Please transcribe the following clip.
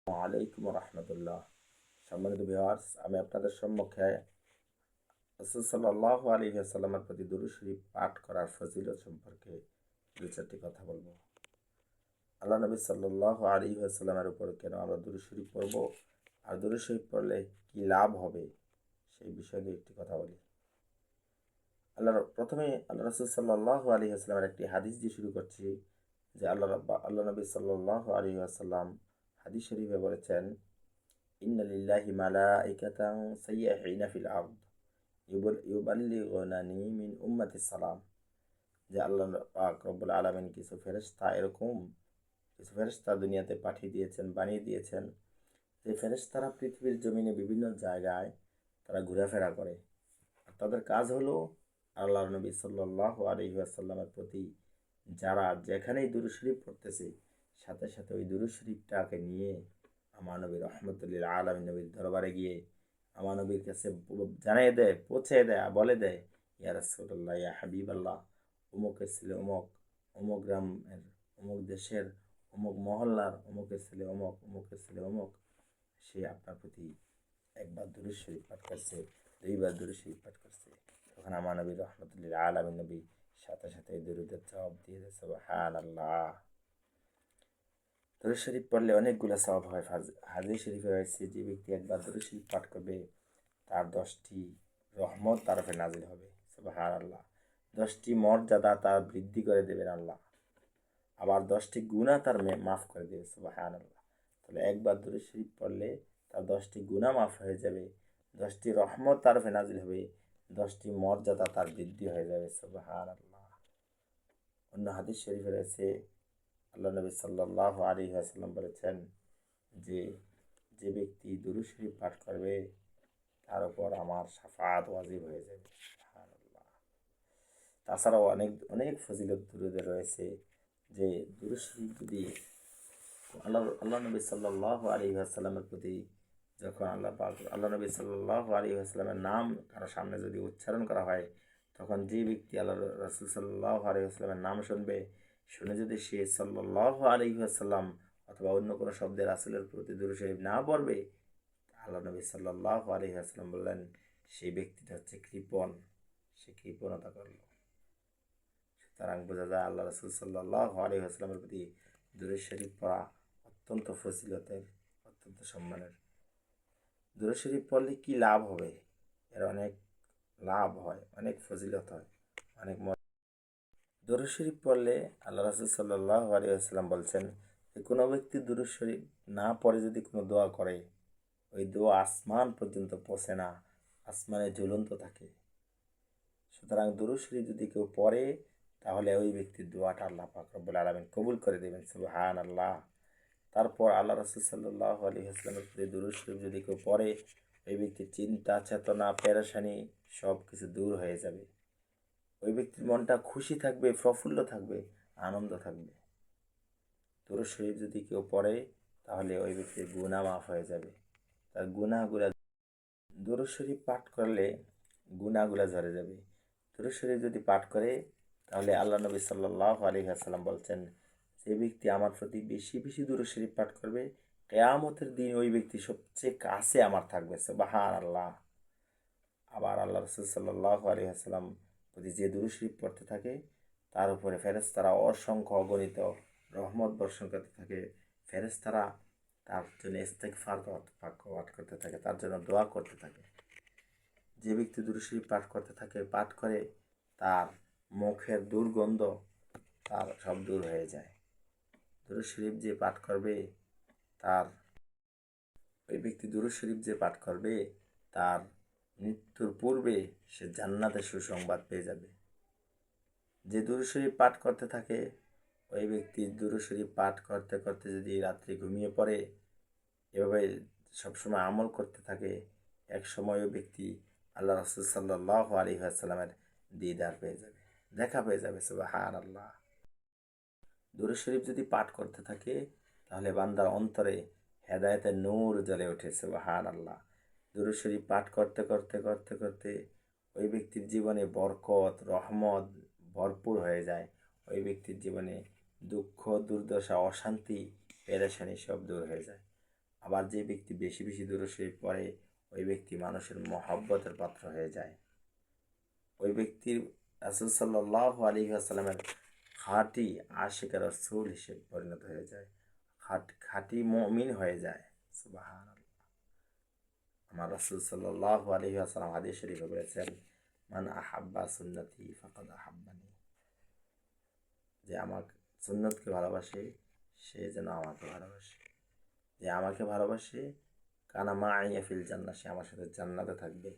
আলাইকুম রহমতুল্লাহ। সম্মানিত ভিউয়ার্স, আমি আপনাদের সম্মুখে রাসূল সাল্লাল্লাহু আলাইহি ওয়াসাল্লামের প্রতি দুরূদ শরীফ পাঠ করার ফজিলত সম্পর্কে দু চারটি কথা বলবো। আল্লাহ নবী সাল্লাল্লাহু আলাইহি ওয়াসাল্লামের উপর কেন আমরা দুরূদ শরীফ পড়ব আর দুরূদ শরীফ পড়লে কি লাভ হবে সেই বিষয়ে একটি কথা বলি। প্রথমে আল্লাহ রাসূল সাল্লাল্লাহু আলাইহি ওয়াসাল্লামের একটি হাদিস দিয়ে শুরু করছি যে আল্লাহ নবী সাল্লাল্লাহু আলাইহি ওয়াসাল্লাম হাদিস শরীফে বলেছেন, ইন্না লিল্লাহি মালাইকাতান সাইয়্যাহিনা ফিল আরদ ইউবাল্লিগুনানি মিন উম্মাতিস সালাম। যে আল্লাহ পাক রব্বুল আলামিন কিছু ফেরেশতা দুনিয়াতে পাঠিয়ে দিয়েছেন, বানিয়ে দিয়েছেন, যে ফেরেশতারা পৃথিবীর জমিনে বিভিন্ন জায়গায় তারা ঘোরাফেরা করে। আর তাদের কাজ হলো আল্লাহর নবী সাল্লাল্লাহু আলাইহি ওয়াসাল্লামের প্রতি যারা যেখানেই দুরূদ শরীফ পড়তেছে, সাথে সাথে ওই দুরূদ শরীফটাকে নিয়ে আমার নবী রহমতুল্লিল আলামিন নবীর দরবারে গিয়ে আমার নবীর কাছে জানিয়ে দেয়, পৌঁছে দেয়, বলে দেয়, ইয়া রাসূলুল্লাহ, ইয়া হাবিবাল্লাহ, অমুকের ছেলে অমুক, অমুক গ্রামের, অমুক দেশের, অমুক মহল্লার, অমুকের ছেলে অমুক, অমুকের ছেলে অমুক, সে আপনার প্রতি একবার দুরূদ শরীফ পাঠ করছে, দুইবার দুরূদ শরীফ পাঠ করছে। তখন আমার নবী রহমতুল্লিল আলামিন নবী সাথে সাথে দুরূদের জবাব দিয়ে দেয়, সুবহানাল্লাহ। দরুদ শরীফ পড়লে অনেকগুলো সওয়াব হয়। হাদিস শরীফে রয়েছে, যে ব্যক্তি একবার দরুদ শরীফ পাঠ করবে তার 10টি রহমত তার উপরে নাজিল হবে, সুবহানাল্লাহ। 10টি মর্যাদা তার বৃদ্ধি করে দেবেন আল্লাহ, আবার 10টি গুনাহ তার মাফ করে দেবে, সুবহানাল্লাহ। তাহলে একবার দরুদ শরীফ পড়লে তার 10টি গুনাহ মাফ হয়ে যাবে, 10টি রহমত তার উপরে নাজিল হবে, 10টি মর্যাদা তার বৃদ্ধি হয়ে যাবে, সুবহানাল্লাহ। অন্য হাদিস শরীফে রয়েছে, আল্লাহ নবী সাল্লাল্লাহু আলাইহি ওয়াসাল্লাম বলেছেন যে যে ব্যক্তি দুরূদ শরীফ পাঠ করবে তার উপর আমার শাফাআত ওয়াজিব হয়ে যাবে, সুবহানাল্লাহ। তাছাড়াও অনেক অনেক ফজিলত দুরূদে রয়েছে। যে দুরূদ শরীফ যদি আল্লাহ নবী সাল্লাল্লাহু আলাইহি ওয়াসাল্লামের প্রতি যখন আল্লাহ নবী সাল্লাল্লাহু আলাইহি ওয়াসাল্লামের নাম কারো সামনে যদি উচ্চারণ করা হয়, তখন যে ব্যক্তি আল্লাহ রাসূল সাল্লাল্লাহু আলাইহি ওয়াসাল্লামের নাম শুনবে, শুনে যদি সে সাল্লাল্লাহু আলাইহি ওয়াসাল্লাম অথবা অন্য কোনো শব্দে রাসূলের প্রতি দুরূদ শরীফ না পড়বে, আল্লাহ নবী সাল্লাল্লাহু আলাইহি ওয়াসাল্লাম বললেন সেই ব্যক্তিটা হচ্ছে কৃপণ, সে কৃপণতা করল। সুতরাং বোঝা যায় আল্লাহ রাসূল সাল্লাল্লাহু আলাইহি ওয়াসাল্লামের প্রতি দুরূদ শরীফ পড়া অত্যন্ত ফজিলতের, অত্যন্ত সম্মানের। দুরূদ শরীফ পড়লে কি লাভ হবে? এর অনেক লাভ হয়, অনেক ফজিলত হয়, অনেক। দুরূদ শরীফ পড়লে আল্লাহ রাসূল সাল্লাল্লাহু আলাইহি ওয়াসাল্লাম বলছেন যে কোনো ব্যক্তি দুরূদ শরীফ না পড়ে যদি কোনো দোয়া করে, ওই দোয়া আসমান পর্যন্ত পৌঁছে না, আসমানে ঝুলন্ত থাকে। সুতরাং দুরূদ শরীফ যদি কেউ পড়ে, তাহলে ওই ব্যক্তির দোয়াটা আল্লাহ পাক রব্বুল আলামিন কবুল করে দেবেন, সুবহানাল্লাহ। তারপর আল্লাহ রাসূল সাল্লাল্লাহু আলাইহি ওয়াসাল্লামের প্রতি দুরূদ শরীফ যদি কেউ পড়ে, ওই ব্যক্তির চিন্তা, চেতনা, পেরেশানি সব কিছু দূর হয়ে যাবে। ওই ব্যক্তির মনটা খুশি থাকবে, প্রফুল্ল থাকবে, আনন্দ থাকবে। দুরূদ শরীফ যদি কেউ পড়ে, তাহলে ওই ব্যক্তির গুনাহ মাফ হয়ে যাবে, তার গুনাহগুলা, দুরূদ শরীফ পাঠ করলে গুনাহগুলা ঝরে যাবে। দুরূদ শরীফ যদি পাঠ করে, তাহলে আল্লাহ নবী সাল্লাল্লাহু আলাইহি ওয়াসাল্লাম বলছেন, যে ব্যক্তি আমার প্রতি বেশি বেশি দুরূদ শরীফ পাঠ করবে, কিয়ামতের দিন ওই ব্যক্তি সবচেয়ে কাছে আমার থাকবে, সুবহানাল্লাহ। আবার আল্লাহ রাসূল সাল্লাল্লাহু আলাইহি ওয়াসাল্লাম প্রতি যে দুরূদ শরীফ পড়তে থাকে, তার উপরে ফেরেশতারা অসংখ্য অগণিত রহমত বর্ষণ করতে থাকে। ফেরেশতারা তার জন্য ইস্তেগফার পাঠ করতে থাকে, তার জন্য দোয়া করতে থাকে। যে ব্যক্তি দুরূদ শরীফ পাঠ করতে থাকে, পাঠ করে, তার মুখের দুর্গন্ধ তার সব দূর হয়ে যায়। দুরূদ শরীফ যে পাঠ করবে, তার ওই ব্যক্তি দুরূদ শরীফ যে পাঠ করবে, তার মৃত্যুর পূর্বে সে জান্নাতের সুসংবাদ পেয়ে যাবে। যে দুরূদ শরীফ পাঠ করতে থাকে, ওই ব্যক্তি দুরূদ শরীফ পাঠ করতে করতে যদি রাত্রে ঘুমিয়ে পড়ে, এভাবে সবসময় আমল করতে থাকে, এক সময় ওই ব্যক্তি আল্লাহ রাসূল সাল্লাল্লাহু আলাইহি ওয়াসাল্লামের দিদার পেয়ে যাবে, দেখা পেয়ে যাবে, সুবহানাল্লাহ। দুরূদ শরীফ যদি পাঠ করতে থাকে, তাহলে বান্দার অন্তরে হেদায়েতের নূর জ্বলে ওঠে, সুবহানাল্লাহ। দুরূদ শরীফ পাঠ করতে করতে করতে করতে ওই ব্যক্তির জীবনে বরকত, রহমত ভরপুর হয়ে যায়। ওই ব্যক্তির জীবনে দুঃখ, দুর্দশা, অশান্তি, পেরেশানি সব দূর হয়ে যায়। আবার যে ব্যক্তি বেশি বেশি দূরে শরীফ পড়ে ওই ব্যক্তি মানুষের মহব্বতের পাত্র হয়ে যায়। ওই ব্যক্তির রাসূল সাল্লাল্লাহু আলাইহি ওয়াসাল্লামের খাঁটি আশিক রাসূল হিসেবে পরিণত হয়ে যায়, খাঁটি মুমিন হয়ে যায়। সুবহানাল্লাহ। আমার রাসূল সাল্লাল্লাহু আলাইহি ওয়াসাল্লাম হাদিস শরীফে বলেছেন, মান আহাব্বা সুন্নতি ফাকাদ আহাব্বানি, যে আমার সুন্নতকে ভালোবাসে সে যেন আমাকে ভালোবাসে, যে আমাকে ভালোবাসে কানা মাইয়া ফিল জান্নাহ, সে আমার সাথে জান্নাতে থাকবে।